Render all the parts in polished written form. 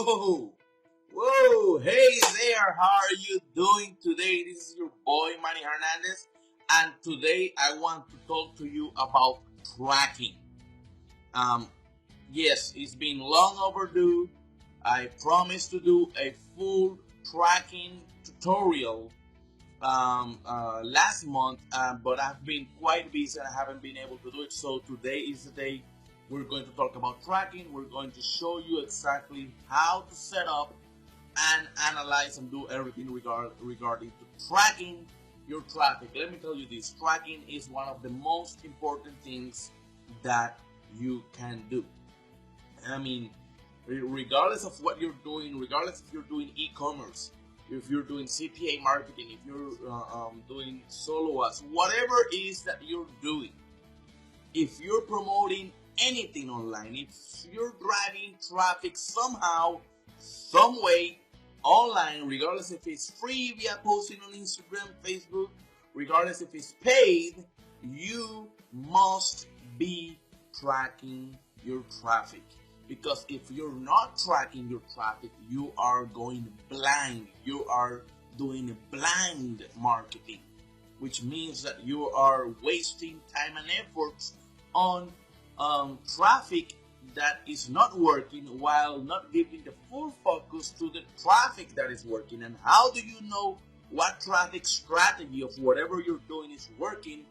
Whoa, hey there, how are you doing today? This is your boy Manny Hernandez, and today I want to talk to you about tracking. Um, yes, it's been long overdue. I promised to do a full tracking tutorial last month, but I've been quite busy and I haven't been able to do it. So today is the day we're going to talk about tracking. We're going to show you exactly how to set up and analyze and do everything regarding to tracking your traffic. Let me tell you this, tracking is one of the most important things that you can do. I mean, regardless of what you're doing, regardless if you're doing e-commerce, if you're doing CPA marketing, if you're doing solo ads, whatever it is that you're doing, if you're promoting anything online, if you're driving traffic somehow, some way online, regardless if it's free via posting on Instagram, Facebook, regardless if it's paid, you must be tracking your traffic. Because if you're not tracking your traffic, you are going blind. You are doing blind marketing, which means that you are wasting time and efforts on traffic that is not working, while not giving the full focus to the traffic that is working. And how do you know what traffic strategy of whatever you're doing is working?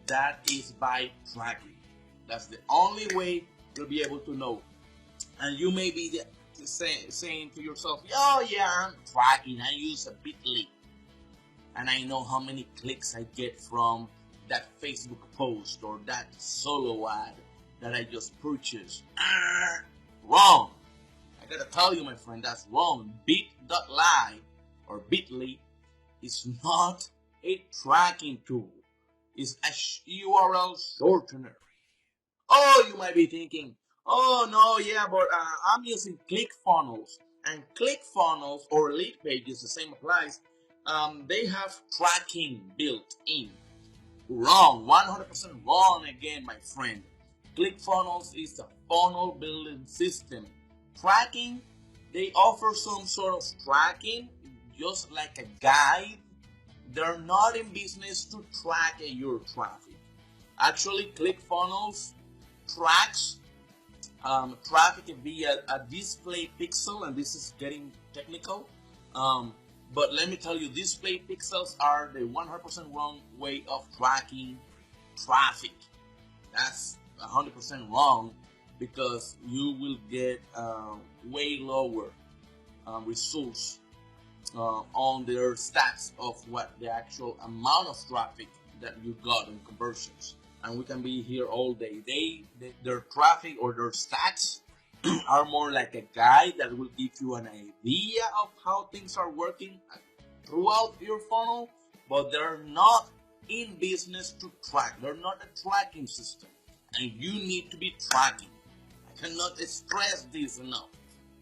That is by tracking. That's the only way you'll be able to know. And you may be saying to yourself, oh yeah, I'm tracking, I use a Bitly, and I know how many clicks I get from that Facebook post or that solo ad that I just purchased. Wrong. I gotta tell you, my friend, that's wrong. Bit.ly or Bitly is not a tracking tool. It's a URL shortener. Oh, you might be thinking, oh no, yeah, but I'm using ClickFunnels. And ClickFunnels or lead pages, the same applies. They have tracking built in. Wrong, 100% wrong again, my friend. ClickFunnels is a funnel building system. Tracking, they offer some sort of tracking, just like a guide. They're not in business to track your traffic. Actually, ClickFunnels tracks traffic via a display pixel, and this is getting technical. But let me tell you, display pixels are the 100% wrong way of tracking traffic. That's 100% wrong, because you will get way lower results on their stats of what the actual amount of traffic that you got in conversions. And we can be here all day. Their traffic or their stats are more like a guide that will give you an idea of how things are working throughout your funnel, but they're not in business to track. They're not a tracking system, and you need to be tracking. I cannot stress this enough.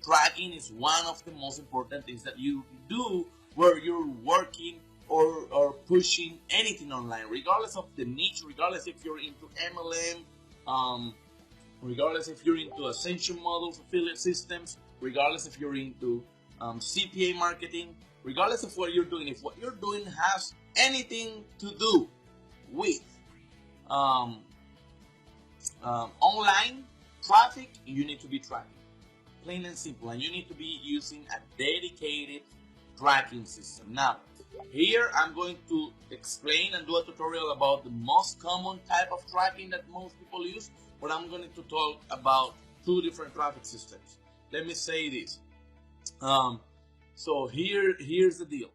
Tracking is one of the most important things that you do where you're working or pushing anything online, regardless of the niche, regardless if you're into MLM, regardless if you're into ascension models, affiliate systems, regardless if you're into CPA marketing, regardless of what you're doing. If what you're doing has anything to do with online traffic, you need to be tracking. Plain and simple. And you need to be using a dedicated tracking system. Now, here I'm going to explain and do a tutorial about the most common type of tracking that most people use, but I'm going to talk about two different traffic systems. Let me say this. So here's the deal.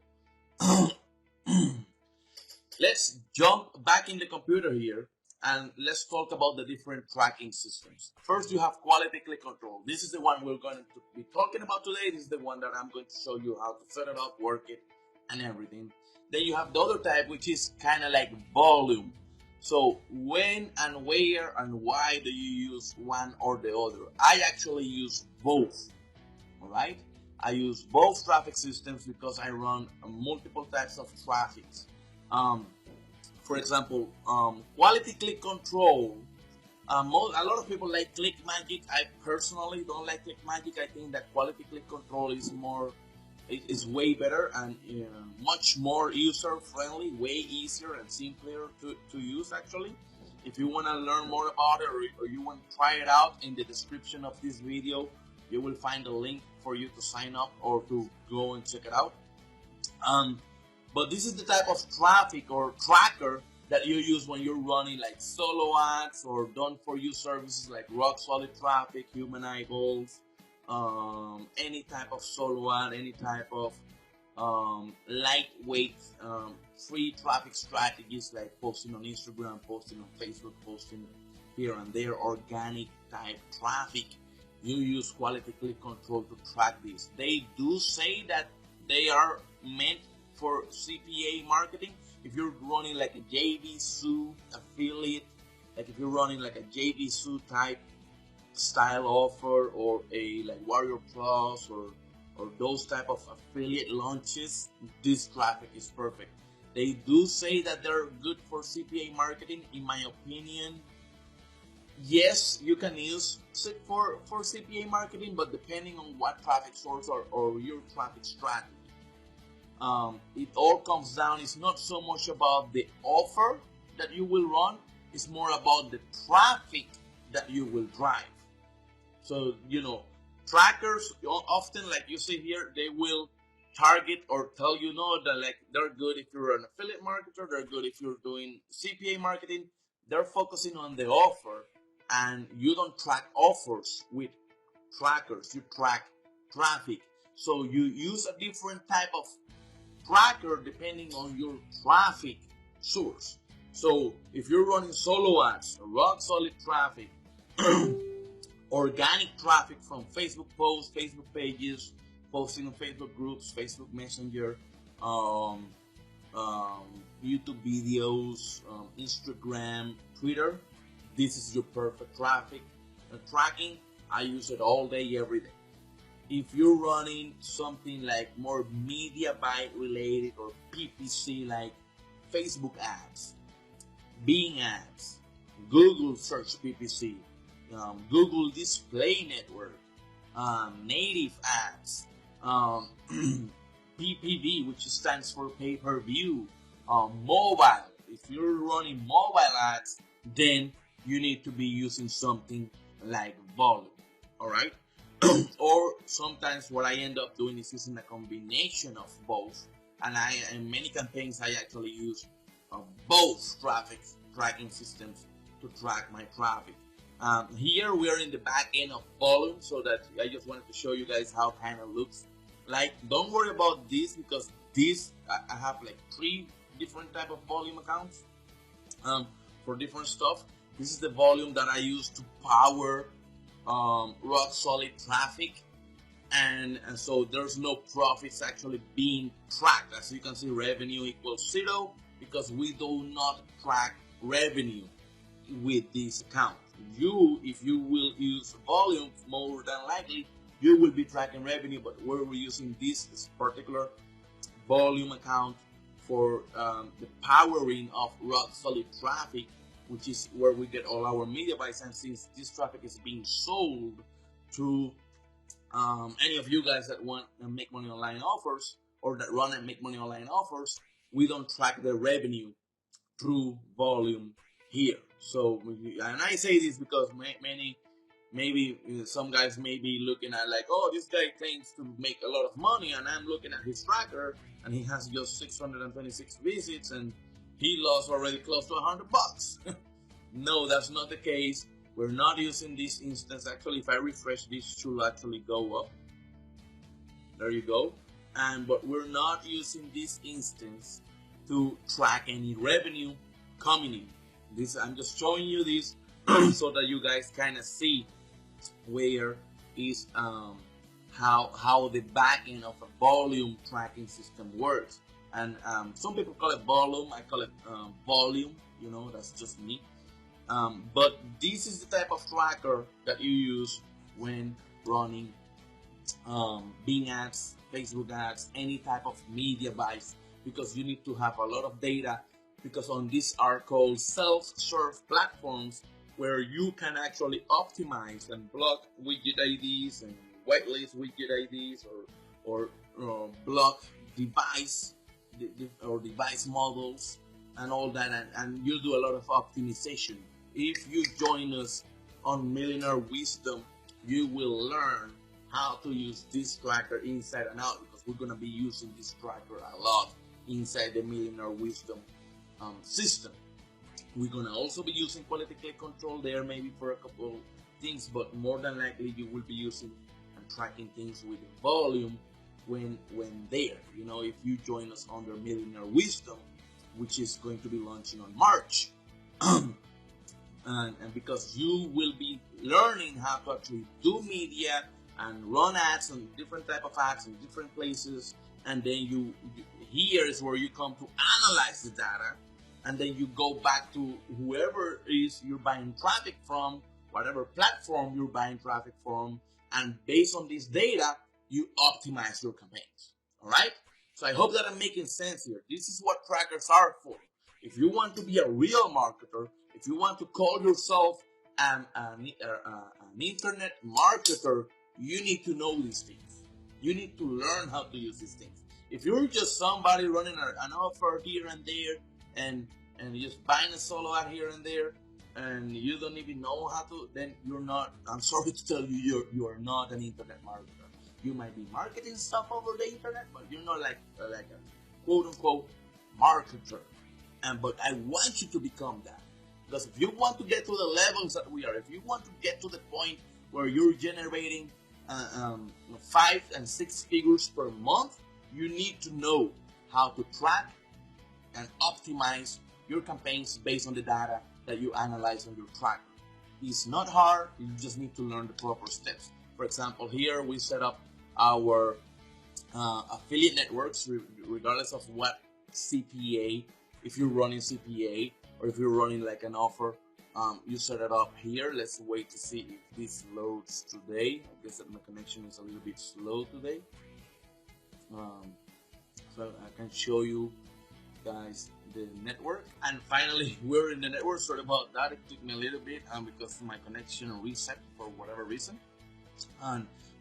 Let's jump back in the computer here and let's talk about the different tracking systems. First, you have quality click control. This is the one we're going to be talking about today. This is the one that I'm going to show you how to set it up, work it, and everything. Then you have the other type, which is kind of like volume. So when and where and why do you use one or the other? I actually use both. All right, I use both traffic systems because I run multiple types of traffic. For example, quality click control A lot of people like click magic. I personally don't like click magic. I think that quality click control is is way better and much more user friendly, way easier and simpler to use actually. If you want to learn more about it, or you want to try it out, in the description of this video you will find a link for you to sign up or to go and check it out. But this is the type of traffic or tracker that you use when you're running like solo ads or done for you services like rock solid traffic, human eyeballs, any type of solo ad, any type of lightweight free traffic strategies like posting on Instagram, posting on Facebook, posting here and there, organic type traffic. You use quality click control to track this. They do say that they are meant for CPA marketing. If you're running like a JV Sue affiliate, like if you're running like a JV Sue type style offer, or a like Warrior Plus, or those type of affiliate launches, this traffic is perfect. They do say that they're good for CPA marketing. In my opinion, yes, you can use it for CPA marketing, but depending on what traffic source or your traffic strategy. It all comes down, it's not so much about the offer that you will run, it's more about the traffic that you will drive. So, trackers often, like you see here, they will target or tell you that like they're good if you're an affiliate marketer, they're good if you're doing CPA marketing. They're focusing on the offer, and you don't track offers with trackers, you track traffic. So you use a different type of tracker depending on your traffic source. So if you're running solo ads, rock solid traffic, organic traffic from Facebook posts, Facebook pages, posting on Facebook groups, Facebook Messenger, YouTube videos, Instagram, Twitter, this is your perfect traffic tracking. I use it all day, every day. If you're running something like more media buy related or PPC, like Facebook ads, Bing ads, Google search PPC, Google Display Network, native ads, PPV, which stands for pay-per-view, mobile. If you're running mobile ads, then you need to be using something like volume, all right? Or sometimes what I end up doing is using a combination of both, and in many campaigns I actually use both traffic tracking systems to track my traffic. Here we are in the back end of volume, so that I just wanted to show you guys how kind of looks like. Don't worry about this, because this I have like 3 different type of volume accounts for different stuff. This is the volume that I use to power rock solid traffic, and so there's no profits actually being tracked. As you can see, revenue equals 0, because we do not track revenue with this account. If you will use volume, more than likely you will be tracking revenue, but we're using this particular volume account for the powering of rock solid traffic, which is where we get all our media buys. And since this traffic is being sold to any of you guys that want to make money online offers, or that run and make money online offers, we don't track the revenue through volume here. So, and I say this because maybe some guys may be looking at like, oh, this guy claims to make a lot of money, and I'm looking at his tracker and he has just 626 visits and he lost already close to $100. No, that's not the case. We're not using this instance. Actually, if I refresh, this should actually go up. There you go. But we're not using this instance to track any revenue coming in. I'm just showing you this so that you guys kind of see where is how the back end of a volume tracking system works. And some people call it volume, I call it volume, that's just me. But this is the type of tracker that you use when running Bing ads, Facebook ads, any type of media buys, because you need to have a lot of data, because on these are called self-serve platforms, where you can actually optimize and block widget IDs and whitelist widget IDs, or block device or device models and all that, and you do a lot of optimization. If you join us on Millionaire Wisdom, you will learn how to use this tracker inside and out, because we're going to be using this tracker a lot inside the Millionaire Wisdom system. We're going to also be using quality click control there, maybe for a couple things, but more than likely you will be using and tracking things with volume when there. You know, if you join us under Millionaire Wisdom, which is going to be launching on March, and because you will be learning how to actually do media and run ads and different type of ads in different places, and then here is where you come to analyze the data, and then you go back to whoever is you're buying traffic from, whatever platform you're buying traffic from, and based on this data, you optimize your campaigns. All right? So I hope that I'm making sense here. This is what trackers are for. If you want to be a real marketer, if you want to call yourself an internet marketer, you need to know these things. You need to learn how to use these things. If you're just somebody running an offer here and there, and just buying a solo ad here and there, and you don't even know how to, then you're not, I'm sorry to tell you, you're not an internet marketer. You might be marketing stuff over the internet, but you're not like a quote unquote marketer. But I want you to become that. Because if you want to get to the levels that we are, if you want to get to the point where you're generating 5 and 6 figures per month, you need to know how to track and optimize your campaigns based on the data that you analyze on your tracker. It's not hard, you just need to learn the proper steps. For example, here we set up our affiliate networks, regardless of what CPA, if you're running CPA or if you're running like an offer, you set it up here. Let's wait to see if this loads today. I guess that my connection is a little bit slow today. So I can show you guys the network, and finally we're in the network. Sorry about that, it took me a little bit because my connection reset for whatever reason.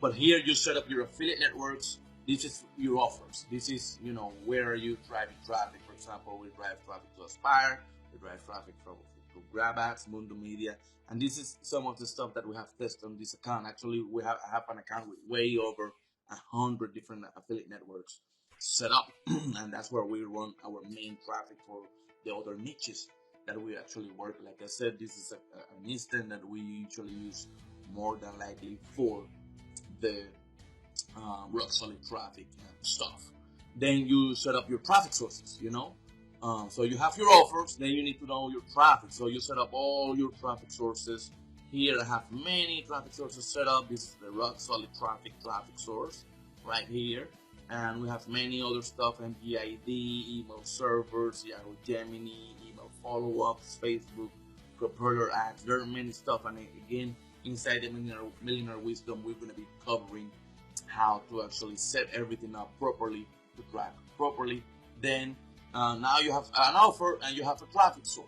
But here you set up your affiliate networks. This is your offers. This is, you know, where you driving traffic. For example, we drive traffic to Aspire, we drive traffic to GrabAds, Mundo Media, and this is some of the stuff that we have tested on this account. Actually, I have an account with way over 100 different affiliate networks set up, and that's where we run our main traffic for the other niches that we actually work. Like I said, this is an instant that we usually use more than likely for the rock solid traffic stuff. Then you set up your traffic sources, you know. So you have your offers, then you need to know your traffic. So you set up all your traffic sources. Here I have many traffic sources set up. This is the rock solid traffic source right here. And we have many other stuff, MPID, email servers, Yahoo Gemini, email follow-ups, Facebook, propeller ads. There are many stuff, and again, inside the Millionaire Wisdom, we're going to be covering how to actually set everything up properly, to track properly. Then now you have an offer and you have a traffic source.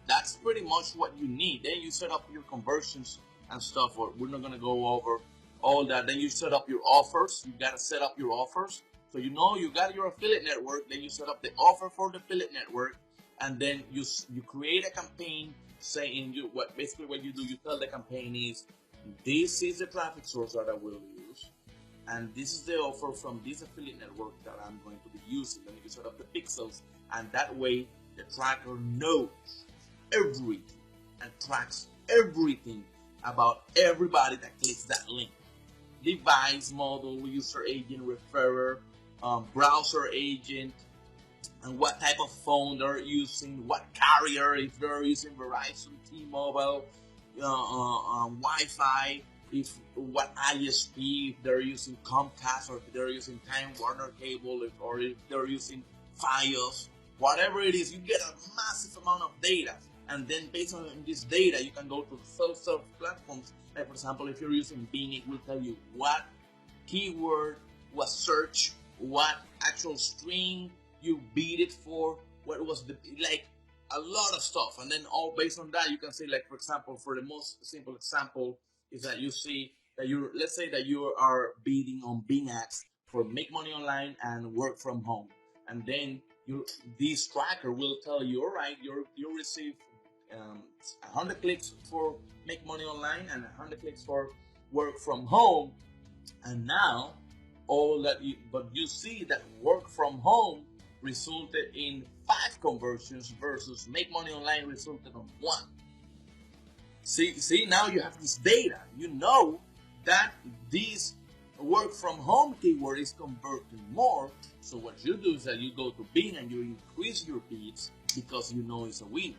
That's pretty much what you need. Then you set up your conversions and stuff. We're not going to go over all that. Then you set up your offers. You got to set up your offers. So you know you got your affiliate network. Then you set up the offer for the affiliate network, and then you create a campaign saying basically what you do. You tell the campaign is, this is the traffic source that I will use, and this is the offer from this affiliate network that I'm going to be using. Then you set up the pixels, and that way the tracker knows everything and tracks everything about everybody that clicks that link. Device model, user agent, referrer, browser agent, and what type of phone they're using, what carrier, if they're using Verizon, T-Mobile, Wi-Fi, what ISP, if they're using Comcast, or if they're using Time Warner Cable, or if they're using Fios, whatever it is, you get a massive amount of data. And then based on this data, you can go to self-serve platforms. Like for example, if you're using Bing, it will tell you what keyword was searched, what actual string you beat it for, what was the, like, a lot of stuff. And then all based on that, you can say, like, for example, for the most simple example is that you see that let's say that you are bidding on Bing ads for make money online and work from home. And then this tracker will tell you, all right, you receive 100 clicks for make money online and 100 clicks for work from home. And now but you see that work from home resulted in 5 conversions versus make money online resulted on 1. See, now you have this data. You know that this work from home keyword is converting more. So what you do is that you go to Bing and you increase your bids because you know it's a winner.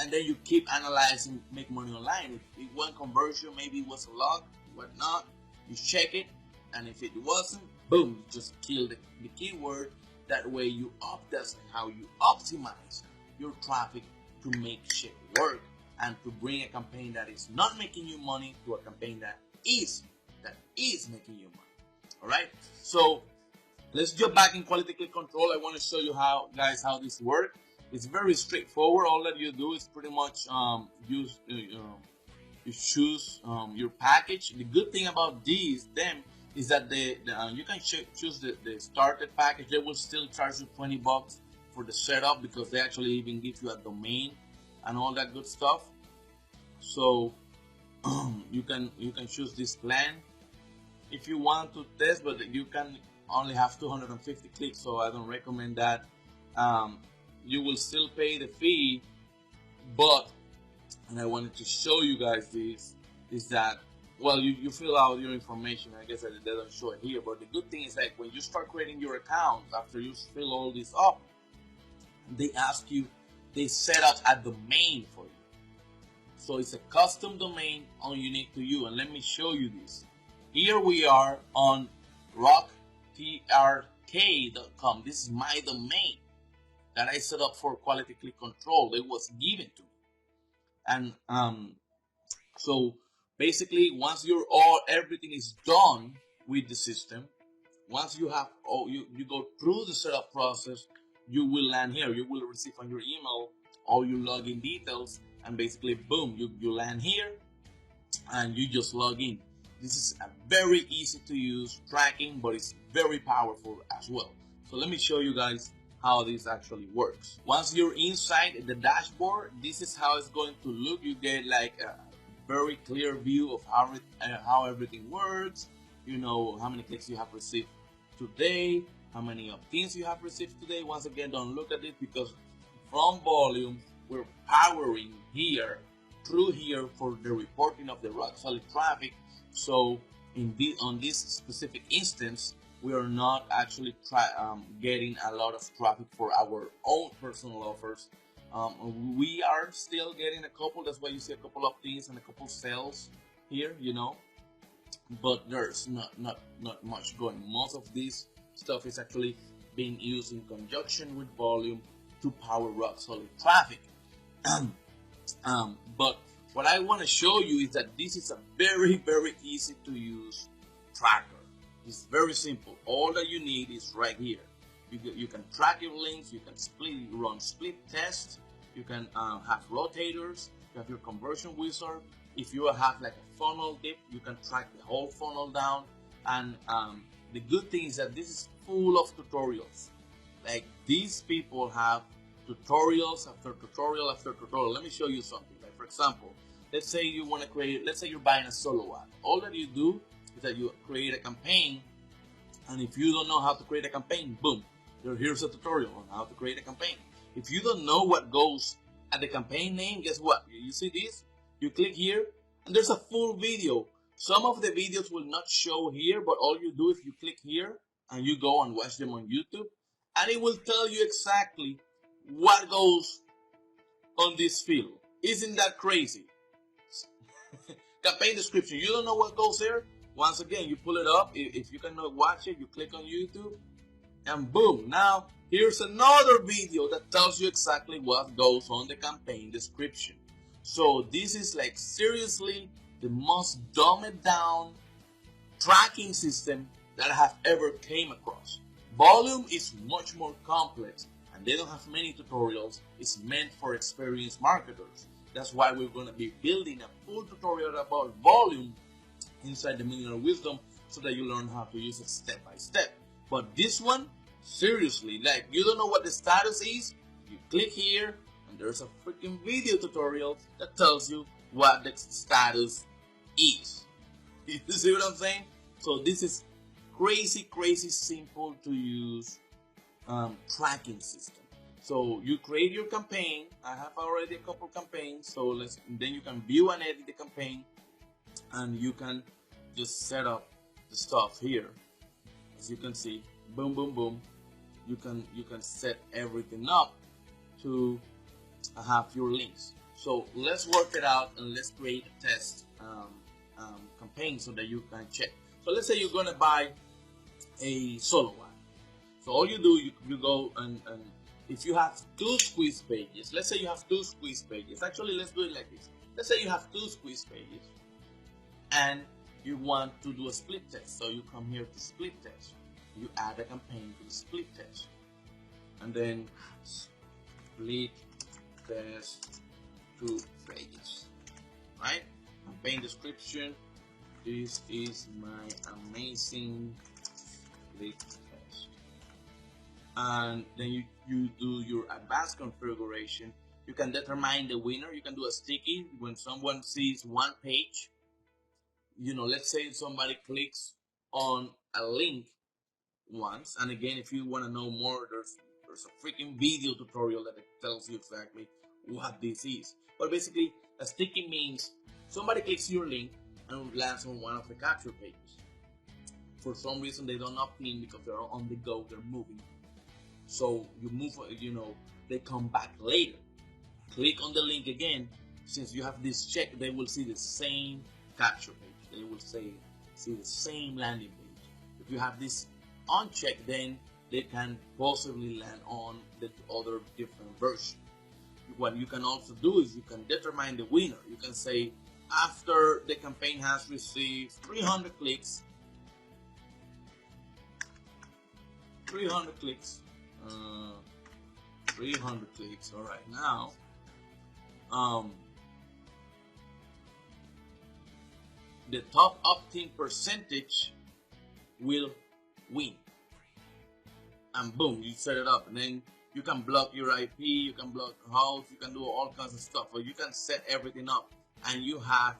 And then you keep analyzing make money online. If one conversion maybe was a lot, whatnot, you check it, and if it wasn't, boom, you just kill the keyword. That way that's how you optimize your traffic to make shit work and to bring a campaign that is not making you money to a campaign that is making you money. All right, so let's jump back in quality click control. I want to show you how this works. It's very straightforward. All that you do is pretty much you choose your package. The good thing about them is that you can choose the starter package. They will still charge you $20 for the setup because they actually even give you a domain and all that good stuff. So you can choose this plan if you want to test, but you can only have 250 clicks, so I don't recommend that. You will still pay the fee, and I wanted to show you guys this, is that, well, you fill out your information. I guess they don't show it here, but the good thing is, like, when you start creating your account, after you fill all this up, they set up a domain for you. So it's a custom domain unique to you, and let me show you this. Here we are on rocktrk.com. This is my domain that I set up for quality click control. It was given to me. And so basically, once everything is done with the system, once you have you go through the setup process, you will land here. You will receive on your email all your login details, and basically, boom, you land here and you just log in. This is a very easy to use tracking, but it's very powerful as well. So let me show you guys how this actually works. Once you're inside the dashboard, this is how it's going to look. You get like a very clear view of how everything works. You know how many clicks you have received today, how many opt-ins you have received today. Once again, don't look at it because from volume, we're powering through here for the reporting of the rock solid traffic. So on this specific instance, we are not actually getting a lot of traffic for our own personal offers. We are still getting a couple. That's why you see a couple of things and a couple sales here, but there's not much going. Most of this stuff is actually being used in conjunction with volume to power rock solid traffic. But what I want to show you is that this is a very, very easy to use tracker. It's very simple. All that you need is right here. You can track your links. You can run split tests. You can have rotators. You have your conversion wizard. If you have like a funnel dip, you can track the whole funnel down. And the good thing is that this is full of tutorials. Like, these people have tutorials after tutorial after tutorial. Let me show you something. Like, for example, let's say you're buying a solo ad. All that you do is that you create a campaign, and if you don't know how to create a campaign, boom, here's a tutorial on how to create a campaign. If you don't know what goes at the campaign name, guess what? You see this? You click here, and there's a full video. Some of the videos will not show here, but all you do, if you click here and you go and watch them on YouTube, and it will tell you exactly what goes on this field. Isn't that crazy? Campaign description. You don't know what goes there? Once again, you pull it up. If you cannot watch it, you click on YouTube, and boom, now here's another video that tells you exactly what goes on the campaign description. So this is like seriously the most dumbed down tracking system that I have ever came across. Volume is much more complex, and they don't have many tutorials. It's meant for experienced marketers. That's why we're going to be building a full tutorial about volume inside the Millionaire Wisdom, so that you learn how to use it step by step. But this one, seriously, like, you don't know what the status is, you click here and there's a freaking video tutorial that tells you what the status is. You see what I'm saying? So this is crazy simple to use tracking system. So you create your campaign. I have already a couple campaigns, so then you can view and edit the campaign, and you can just set up the stuff here. As you can see, boom boom boom, you can set everything up to have your links. So let's work it out and let's create a test campaign so that you can check. So let's say you're gonna buy a solo ad. So all you do, you go and if you have 2 squeeze pages, let's say you have 2 squeeze pages. Actually, let's do it like this. Let's say you have 2 squeeze pages and you want to do a split test. So you come here to split test. You add a campaign to the split test. And then split test 2 pages. Right? Campaign description. This is my amazing split test. And then you do your advanced configuration. You can determine the winner. You can do a sticky when someone sees one page. You know, let's say somebody clicks on a link once, and again, if you want to know more, there's a freaking video tutorial that tells you exactly what this is. But basically, a sticky means somebody clicks your link and lands on one of the capture pages. For some reason, they don't opt in because they're on the go, they're moving. So you move, you know, they come back later. Click on the link again. Since you have this check, they will see the same capture page. They will see the same landing page. If you have this unchecked, then they can possibly land on the other different version. What you can also do is you can determine the winner. You can say, after the campaign has received 300 clicks, 300 clicks, all right, now the top opt-in percentage will win, and boom, you set it up. And then you can block your IP, you can block host, you can do all kinds of stuff, or you can set everything up, and you have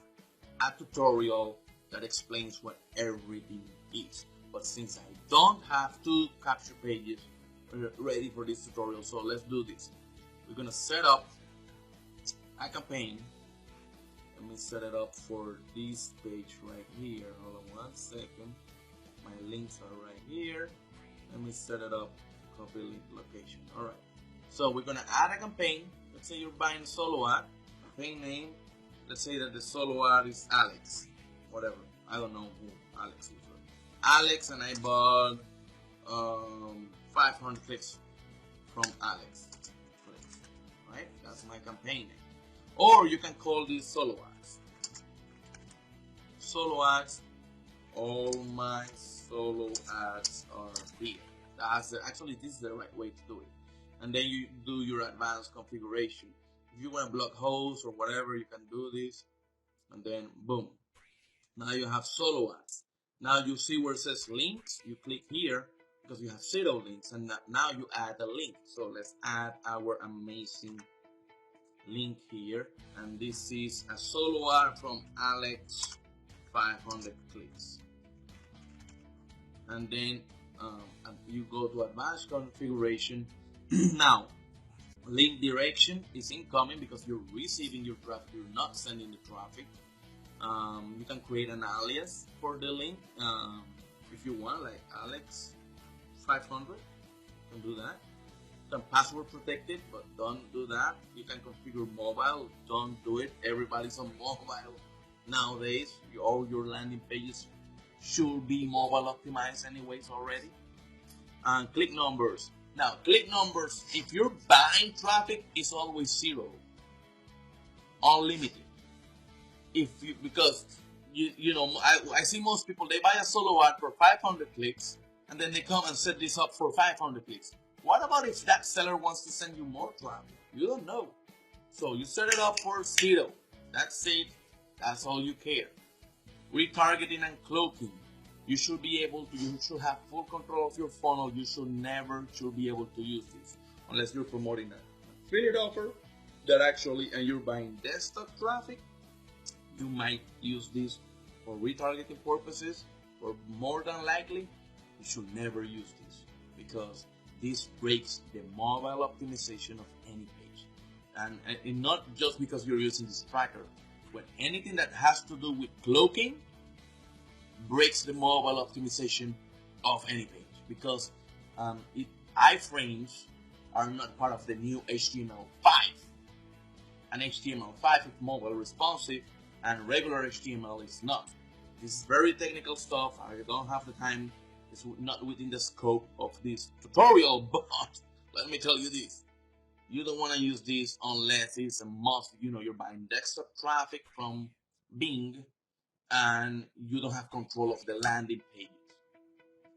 a tutorial that explains what everything is. But since I don't have 2 capture pages ready for this tutorial, so let's do this. We're gonna set up a campaign. Let me set it up for this page right here. Hold on 1 second. My links are right here. Let me set it up. Copy link location. All right. So we're gonna add a campaign. Let's say you're buying a solo ad. Campaign name. Let's say that the solo ad is Alex. Whatever. I don't know who Alex is. Alex, and I bought 500 clicks from Alex. Right? That's my campaign name. Or you can call these solo ads. Solo ads. All my solo ads are here. Actually, this is the right way to do it. And then you do your advanced configuration. If you want to block hosts or whatever, you can do this. And then boom. Now you have solo ads. Now you see where it says links. You click here because you have 0 links. And now you add a link. So let's add our amazing link here. And this is a solo ad from Alex, 500 clicks. And then you go to advanced configuration. Now, link direction is incoming because you're receiving your traffic, you're not sending the traffic. You can create an alias for the link if you want, like Alex 500. You can do that. You can password protect it, but don't do that. You can configure mobile. Don't do it. Everybody's on mobile nowadays. All your landing pages should be mobile optimized anyways already. And click numbers. Now, click numbers, if you're buying traffic, it's always 0. Unlimited. Because you know, I see most people, they buy a solo ad for 500 clicks, and then they come and set this up for 500 clicks. What about if that seller wants to send you more traffic? You don't know. So you set it up for 0. That's it. That's all you care. Retargeting and cloaking. You should have full control of your funnel. You should be able to use this unless you're promoting an affiliate offer that actually, and you're buying desktop traffic. You might use this for retargeting purposes, or more than likely, you should never use this because this breaks the mobile optimization of any page. And not just because you're using this tracker, but anything that has to do with cloaking breaks the mobile optimization of any page because iframes are not part of the new HTML5. And HTML5 is mobile responsive and regular HTML is not. This is very technical stuff. I don't have the time. It's not within the scope of this tutorial, but let me tell you this. You don't want to use this unless it's a must. You're buying desktop traffic from Bing and you don't have control of the landing pages.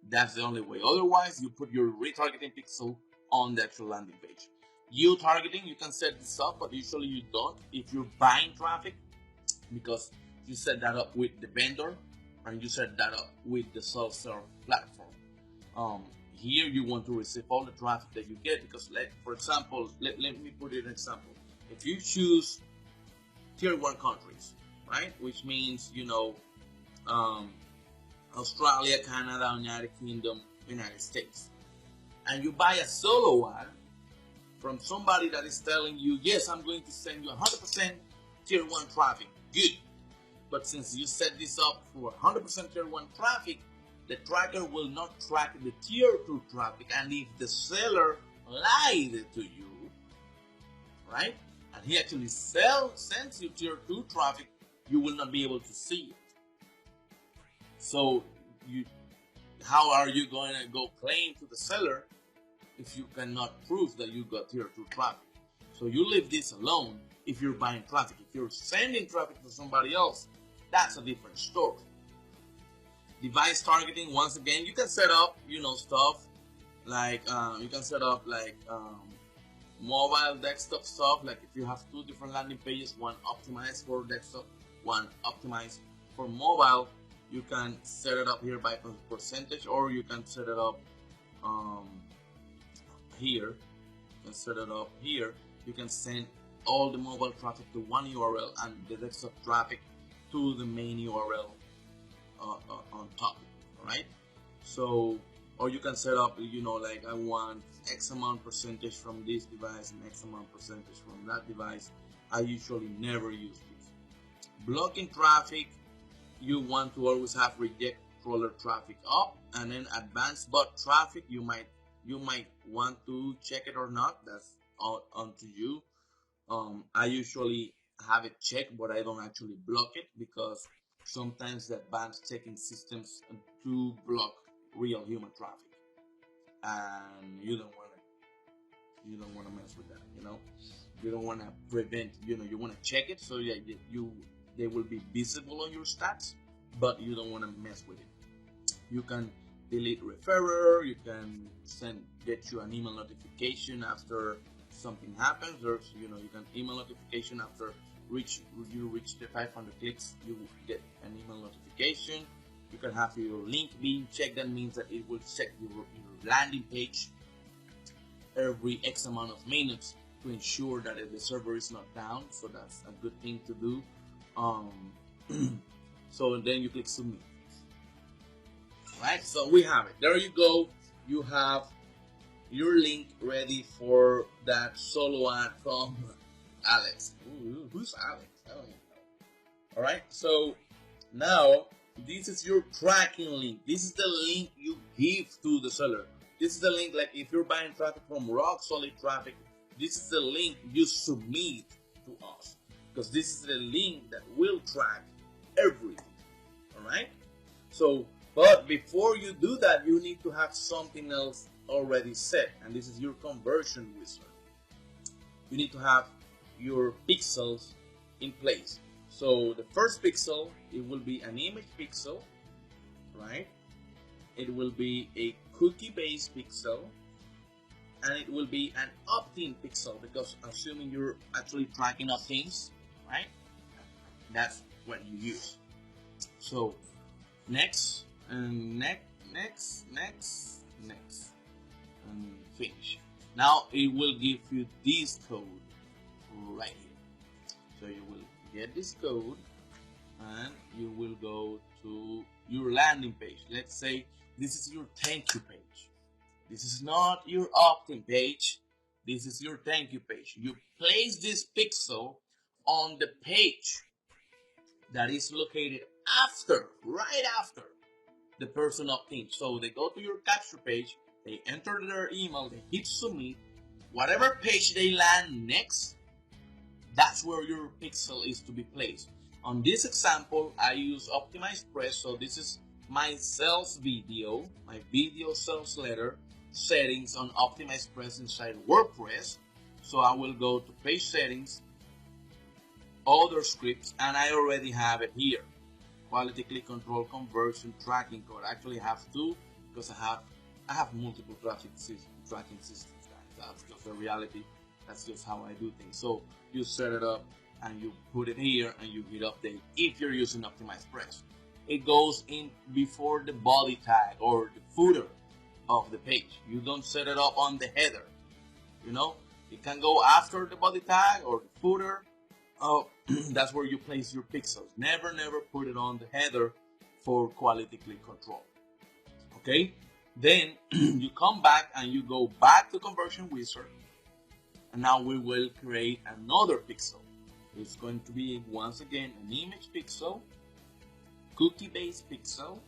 That's the only way. Otherwise, you put your retargeting pixel on the actual landing page. You targeting, you can set this up, but usually you don't if you're buying traffic because you set that up with the vendor and you set that up with the self-serve platform. Here you want to receive all the traffic that you get because, for example, let me put it an example. If you choose tier 1 countries, right, which means Australia, Canada, United Kingdom, United States, and you buy a solo ad from somebody that is telling you, yes, I'm going to send you 100% tier 1 traffic, good. But since you set this up for 100% tier 1 traffic, the tracker will not track the tier 2 traffic. And if the seller lied to you, right, and he actually sends you tier 2 traffic, you will not be able to see it. So how are you going to go claim to the seller if you cannot prove that you got tier 2 traffic? So you leave this alone if you're buying traffic. If you're sending traffic to somebody else, that's a different story. Device targeting, once again, you can set up, stuff like you can set up like mobile desktop stuff. Like if you have 2 different landing pages, one optimized for desktop, one optimized for mobile, you can set it up here by percentage, or you can set it up here. You can set it up here. You can send all the mobile traffic to one URL and the desktop traffic to the main URL on top, right? So, or you can set up, like I want X amount percentage from this device and X amount percentage from that device. I usually never use this. Blocking traffic, you want to always have reject crawler traffic up, and then advanced bot traffic, you might want to check it or not. That's all onto you. I usually have it checked, but I don't actually block it because sometimes the advanced checking systems do block real human traffic, and you don't want to mess with that. You don't want to prevent. You want to check it so they will be visible on your stats, but you don't want to mess with it. You can delete referrer. You can get you an email notification after something happens. There's you can email notification after you reach the 500 clicks. You will get an email notification. You can have your link being checked. That means that it will check your landing page every X amount of minutes to ensure that the server is not down. So that's a good thing to do. So then you click submit. Right, so we have it. There you go. You have your link ready for that solo ad from Alex. Ooh, who's Alex? I don't even know. All right, so now this is your tracking link. This is the link you give to the seller. This is the link, like if you're buying traffic from Rock Solid Traffic, this is the link you submit to us, because this is the link that will track everything. All right, so but before you do that, you need to have something else already set, and this is your conversion wizard. You need to have your pixels in place. So the first pixel, it will be an image pixel, right? It will be a cookie based pixel, and it will be an opt-in pixel, because assuming you're actually tracking opt-ins, right? That's what you use. So next, and next, and finish. Now it will give you this code right here. So you will get this code and you will go to your landing page. Let's say this is your thank you page. This is not your opt-in page. This is your thank you page. You place this pixel on the page that is located after, right after the person opt-in. So they go to your capture page, they enter their email, they hit submit. Whatever page they land next, that's where your pixel is to be placed. On this example, I use Optimized Press. So this is my sales video, my video sales letter settings on Optimized Press inside WordPress. So I will go to page settings, other scripts, and I already have it here. Quality, click control, conversion, tracking code. Actually I have two, because I have multiple tracking systems, guys. That's just the reality. That's just how I do things. So you set it up and you put it here and you hit update if you're using Optimized Press. It goes in before the body tag or the footer of the page. You don't set it up on the header. You know, it can go after the body tag or the footer. That's where you place your pixels. Never put it on the header for quality click control. Okay, then you come back and you go back to Conversion Wizard, and now we will create another pixel. It's going to be once again an image pixel, cookie-based pixel,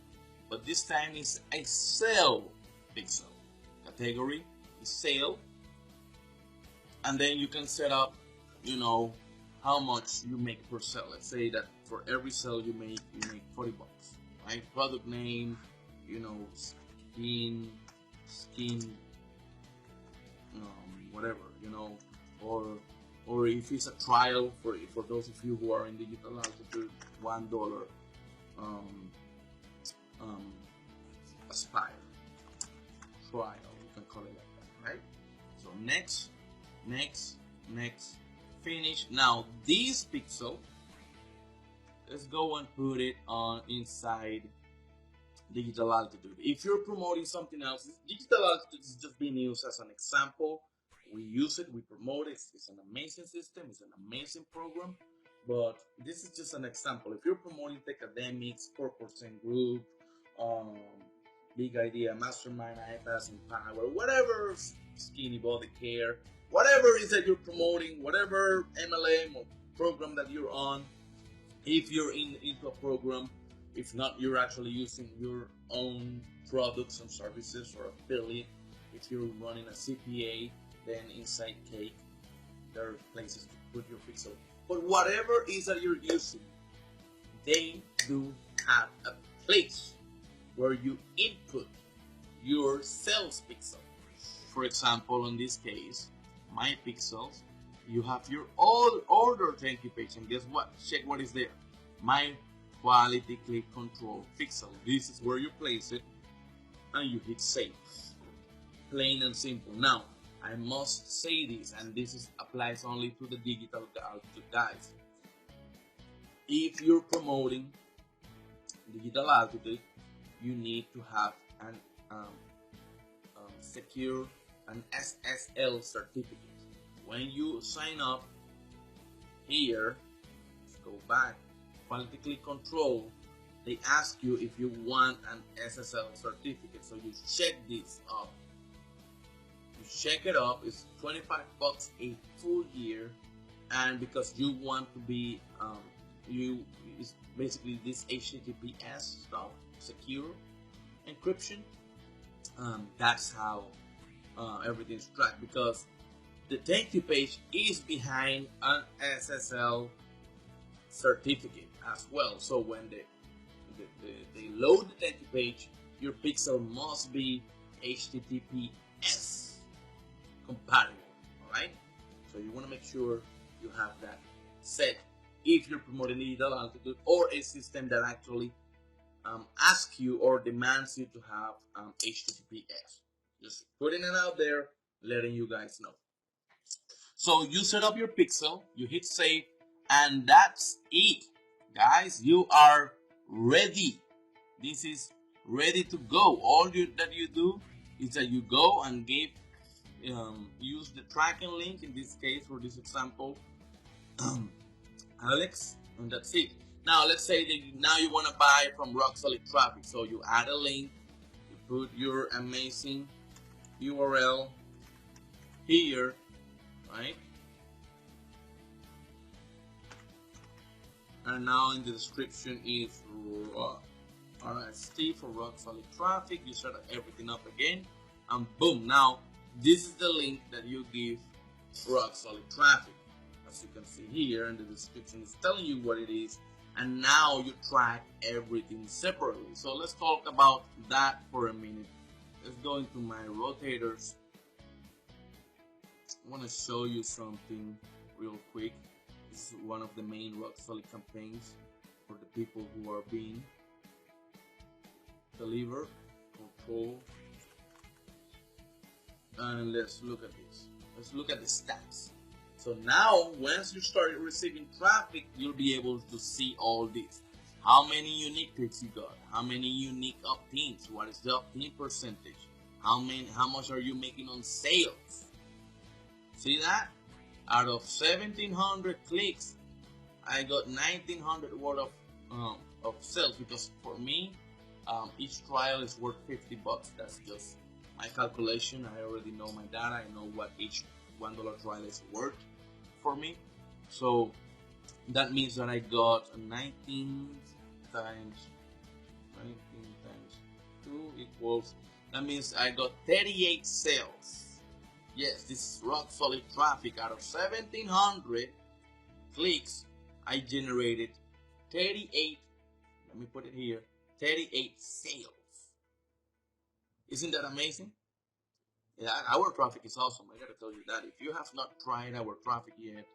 but this time it's a sale pixel. Category is sale, and then you can set up, you know, how much you make per sale. Let's say that for every sale you make $40, right? Product name, you know, skin, whatever, you know, or if it's a trial for those of you who are in digital altitude, $1 aspire trial, you can call it like that, right? So next, finish. Now this pixel, let's go and put it on inside digital altitude. If you're promoting something else, digital altitude is just being used as an example. We use it, we promote it. It's an amazing system, it's an amazing program, but this is just an example. If you're promoting academics, 4% group, big idea, mastermind, iPads and power, whatever, skinny body care, whatever it is that you're promoting, whatever MLM or program that you're on, if you're into a program, if not, you're actually using your own products and services or affiliate. If you're running a CPA, then inside Cake, there are places to put your pixel. But whatever is that you're using, they do have a place where you input your sales pixel. For example, in this case, my pixels, you have your order thank you page, and guess what? Check what is there. My quality click control pixel. This is where you place it, and you hit save. Plain and simple. Now, I must say this, and this applies only to the digital altitude guys. If you're promoting digital altitude, you need to have an secure an SSL certificate. When you sign up here, let's go back, quality click control, they ask you if you want an SSL certificate. So you check this up. You check it up. It's $25 a full year, and because you want to be it's basically this HTTPS stuff, secure encryption. That's how everything's tracked, because the thank you page is behind an SSL certificate as well. So when they load the thank you page, your pixel must be HTTPS compatible. All right. So you want to make sure you have that set if you're promoting digital altitude or a system that actually asks you or demands you to have HTTPS. Just putting it out there, letting you guys know. So you set up your pixel, you hit save, and that's it. Guys, you are ready. This is ready to go. All that you do is that you go and use the tracking link, in this case for this example, Alex, and that's it. Now let's say that now you want to buy from Rock Solid Traffic. So you add a link, you put your amazing URL here, right? And now in the description is RST for Rock Solid Traffic. You set everything up again, and boom, now this is the link that you give Rock Solid Traffic. As you can see here in the description, it's telling you what it is, and now you track everything separately. So let's talk about that for a minute. Let's go into my rotators. I want to show you something real quick. This is one of the main Rock Solid campaigns for the people who are being delivered, control. And let's look at this. Let's look at the stats. So now, once you start receiving traffic, you'll be able to see all this. How many unique clicks you got? How many unique opt-ins? What is the opt-in percentage? How much are you making on sales? See that? Out of 1,700 clicks, I got 1,900 worth of sales, because for me, each trial is worth $50. That's just my calculation. I already know my data. I know what each $1 trial is worth for me. So that means that I got 19 times 2 equals, that means I got 38 sales. Yes, this is Rock Solid Traffic. Out of 1,700 clicks, I generated 38, let me put it here, 38 sales. Isn't that amazing? Yeah, our traffic is awesome. I gotta tell you that. If you have not tried our traffic yet,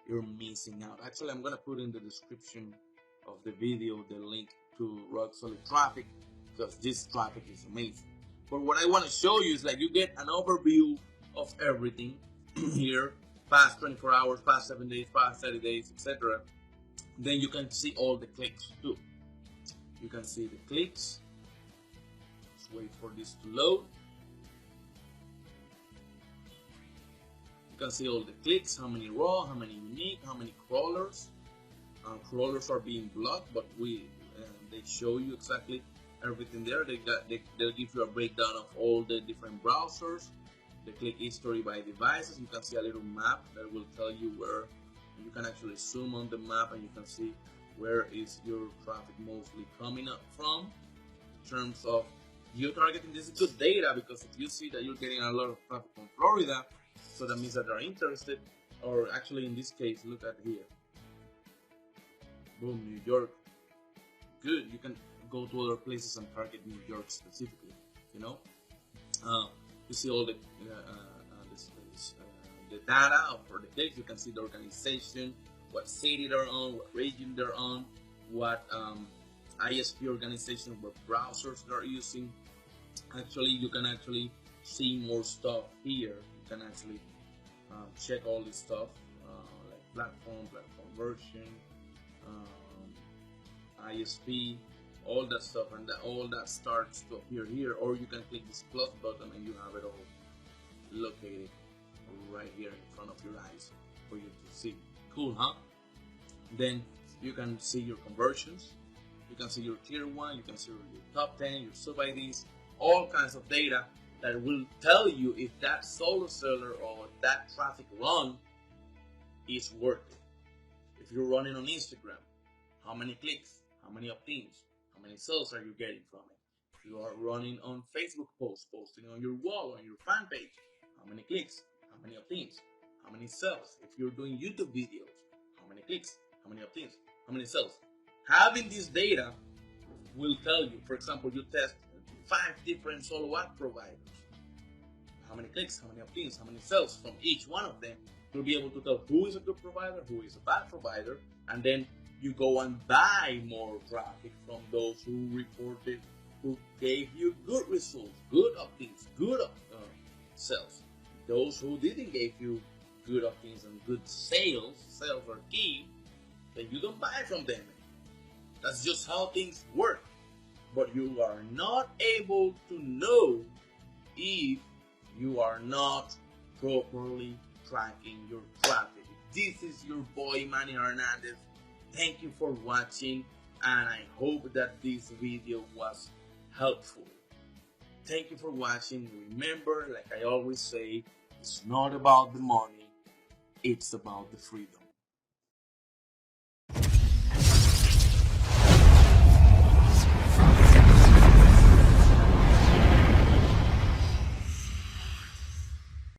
you're missing out. Actually, I'm gonna put in the description of the video the link to Rock Solid Traffic, because this traffic is amazing. But what I want to show you is, like, you get an overview of everything here, past 24 hours, past 7 days, past 30 days, etc. Then you can see all the clicks too. You can see the clicks. Let's wait for this to load. You can see all the clicks, how many raw, how many unique, how many crawlers. Crawlers are being blocked, but they show you exactly everything there. They'll give you a breakdown of all the different browsers, the click history by devices. You can see a little map that will tell you where. You can actually zoom on the map and you can see where is your traffic mostly coming up from. In terms of geo-targeting, this is good data, because if you see that you're getting a lot of traffic from Florida, so that means that they're interested. Or actually, in this case, look at here. Boom, New York. Good. You can go to other places and target New York specifically. You know, you see all the data for the clicks. You can see the organization, what city they're on, what region they're on, what ISP organization, what browsers they're using. Actually, you can actually see more stuff here. You can actually check all this stuff, like platform version, ISP, all that stuff, and all that starts to appear here. Or you can click this plus button and you have it all located right here in front of your eyes for you to see. Cool, huh? Then you can see your conversions, you can see your tier 1, you can see your top 10, your sub IDs, all kinds of data that will tell you if that solo seller or that traffic run is worth it. If you're running on Instagram, how many clicks, how many opt-ins, how many sales are you getting from it? If you are running on Facebook posts, posting on your wall, on your fan page, how many clicks, how many opt-ins, how many sales? If you're doing YouTube videos, how many clicks, how many opt-ins, how many sales? Having this data will tell you, for example, you test 5 different solo ad providers. How many clicks, how many opt-ins, how many sales from each one of them. You'll be able to tell who is a good provider, who is a bad provider, and then you go and buy more traffic from those who reported, who gave you good results, good opt-ins, good sales. those who didn't give you good opinions and good sales are key, then you don't buy from them. That's just how things work. But you are not able to know if you are not properly tracking your traffic. This is your boy Manny Hernandez. Thank you for watching, and I hope that this video was helpful. Thank you for watching. Remember, like I always say, it's not about the money, it's about the freedom.